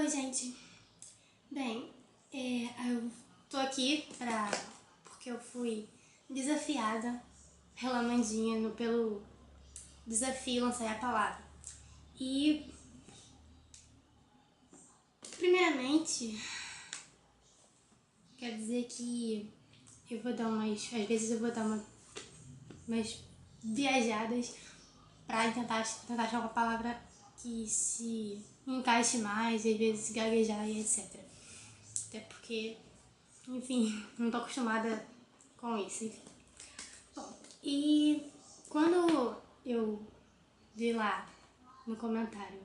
Oi, gente. Bem, eu tô aqui porque eu fui desafiada pela Mandinha pelo desafio Lançar a Palavra. E, primeiramente, quero dizer que às vezes eu vou dar umas viajadas pra tentar achar uma palavra que se encaixe mais, e às vezes gaguejar e etc. Até porque, enfim, não tô acostumada com isso, enfim. Bom, e quando eu vi lá no comentário,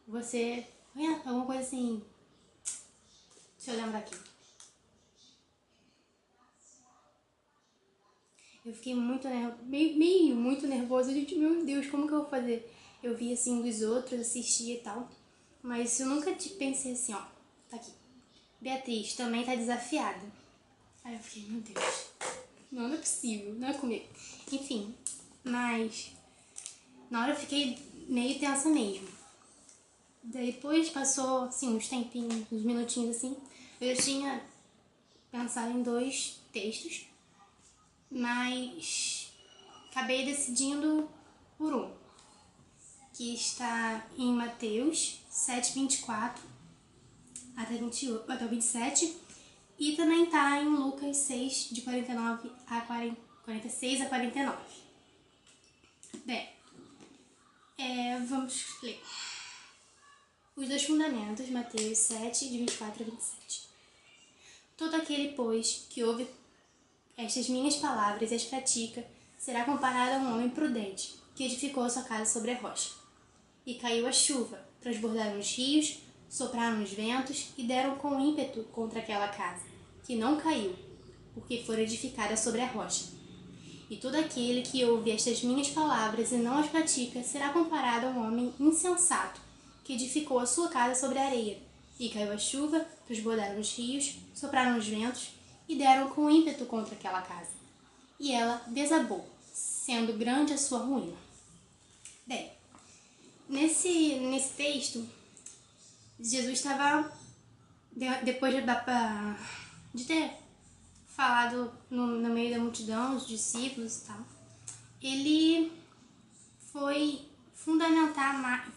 você conhece alguma coisa assim, deixa eu lembrar aqui. Eu fiquei muito muito nervosa, gente, meu Deus, como que eu vou fazer? Eu vi assim dos outros, assistia e tal, mas eu nunca pensei assim, ó, tá aqui. Beatriz também tá desafiada. Aí eu fiquei, meu Deus, não é possível, não é comigo. Enfim, mas na hora eu fiquei meio tensa mesmo. Depois passou, assim, uns tempinhos, uns minutinhos assim, eu já tinha pensado em 2 textos, mas acabei decidindo por um, que está em Mateus 7:24 até 27, e também está em Lucas 6, de 46 a 49. Bem, vamos ler. Os 2 fundamentos, Mateus 7, de 24 a 27. Todo aquele, pois, que ouve estas minhas palavras e as pratica, será comparado a um homem prudente, que edificou a sua casa sobre a rocha. E caiu a chuva, transbordaram os rios, sopraram os ventos e deram com ímpeto contra aquela casa, que não caiu, porque fora edificada sobre a rocha. E todo aquele que ouve estas minhas palavras e não as pratica, será comparado a um homem insensato, que edificou a sua casa sobre a areia. E caiu a chuva, transbordaram os rios, sopraram os ventos e deram com ímpeto contra aquela casa. E ela desabou, sendo grande a sua ruína. Bem, nesse texto, Jesus estava, depois de ter falado no meio da multidão, os discípulos e tal, ele foi fundamentar,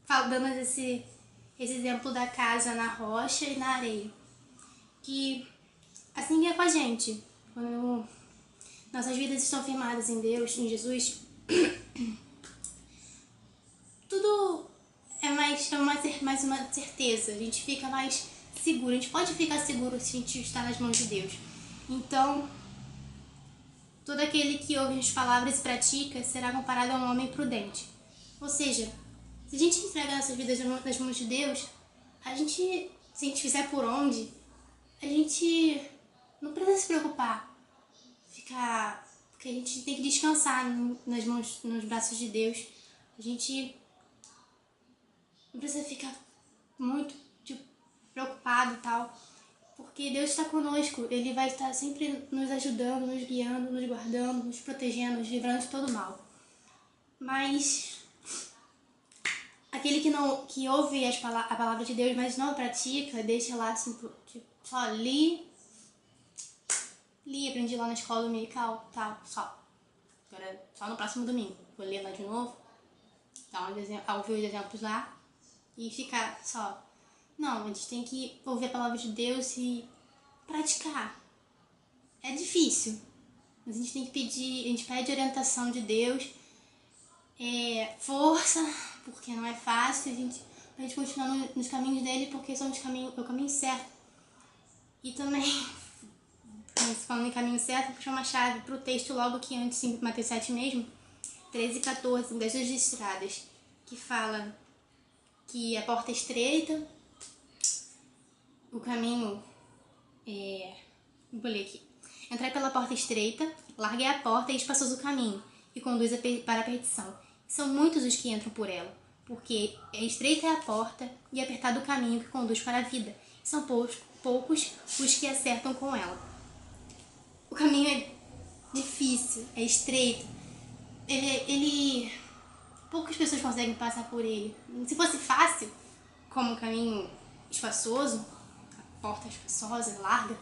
dando esse exemplo da casa na rocha e na areia. Que assim é com a gente. Quando nossas vidas estão firmadas em Deus, em Jesus, tudo é mais uma certeza. A gente fica mais seguro. A gente pode ficar seguro se a gente está nas mãos de Deus. Então, todo aquele que ouve as palavras e pratica será comparado a um homem prudente. Ou seja, se a gente entregar nossas vidas nas mãos de Deus, se a gente fizer por onde, a gente não precisa se preocupar. Porque a gente tem que descansar nos braços de Deus. A gente não precisa ficar muito preocupado e tal, porque Deus está conosco. Ele vai estar sempre nos ajudando, nos guiando, nos guardando, nos protegendo, nos livrando de todo mal. Mas aquele que ouve a palavra de Deus, mas não a pratica, deixa lá assim, só li, aprendi lá na escola dominical, tal, só. Agora, só no próximo domingo. Vou ler lá de novo, ouvir os exemplos lá e ficar só. Não, a gente tem que ouvir a palavra de Deus e praticar. É difícil, mas a gente tem que a gente pede orientação de Deus, força, porque não é fácil, a gente continuar nos caminhos dele, porque são é o caminho certo. E também, falando em caminho certo, vou puxar uma chave para o texto logo que antes, em Mateus 7 mesmo, 13 e 14, das 2 estradas, que fala que a porta é estreita, o caminho vou ler aqui. Entrai pela porta estreita, larguei a porta e espaçoso o caminho, e conduz para a perdição. São muitos os que entram por ela, porque estreita é a porta e apertado o caminho que conduz para a vida. São poucos os que acertam com ela. O caminho é difícil, é estreito. Poucas pessoas conseguem passar por ele. Se fosse fácil, como o caminho espaçoso, a porta espaçosa, larga.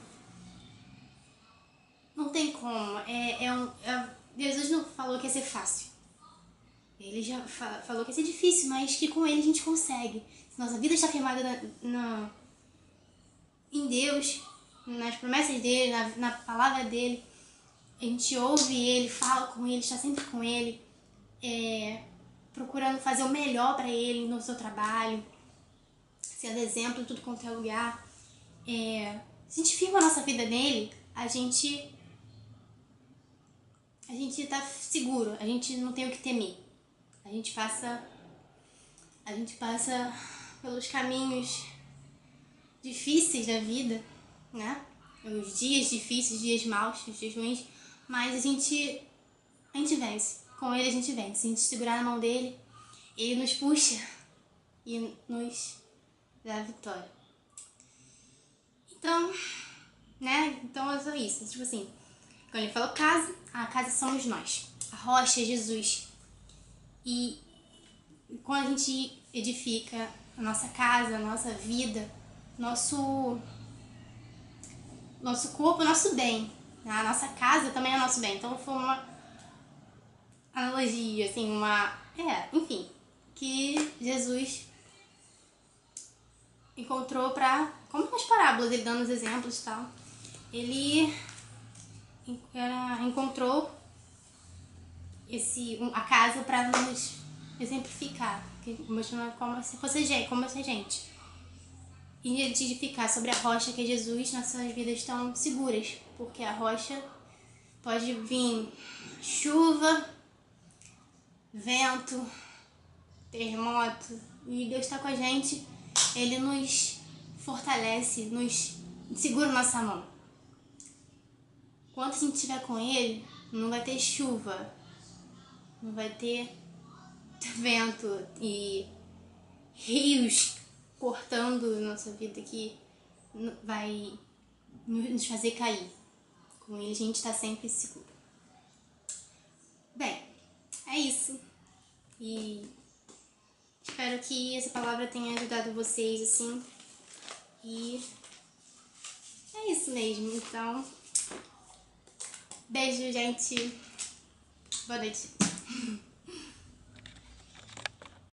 Não tem como. Jesus não falou que ia ser fácil. Ele já falou que ia ser difícil, mas que com ele a gente consegue. Se nossa vida está firmada em Deus, nas promessas dele, na palavra dele, a gente ouve ele, fala com ele, está sempre com ele, procurando fazer o melhor para ele no seu trabalho, sendo exemplo em tudo quanto é lugar. Se a gente firma a nossa vida nele, a gente tá seguro, a gente não tem o que temer. A gente passa pelos caminhos difíceis da vida, né? Os dias difíceis, os dias maus, os dias ruins, mas a gente vence. Com ele a gente vence. Se a gente segurar na mão dele, ele nos puxa e nos dá a vitória. Então, né? Então é só isso. Tipo assim, quando ele falou casa, a casa somos nós. A rocha é Jesus. E quando a gente edifica a nossa casa, a nossa vida, nosso corpo, nosso bem, né? A nossa casa também é nosso bem. Então foi uma analogia, assim, enfim, que Jesus encontrou como nas parábolas, ele dando os exemplos e tal, ele encontrou a casa para nos exemplificar, mostrando como se fosse gente. E edificar sobre a rocha que é Jesus, nossas vidas estão seguras, porque a rocha pode vir chuva, vento, terremoto, e Deus está com a gente, ele nos fortalece, nos segura nossa mão. Enquanto a gente estiver com ele, não vai ter chuva, não vai ter vento e rios cortando nossa vida que vai nos fazer cair. Com ele a gente está sempre seguro. Bem, é isso. E espero que essa palavra tenha ajudado vocês, assim. E é isso mesmo. Então, beijo, gente. Boa noite.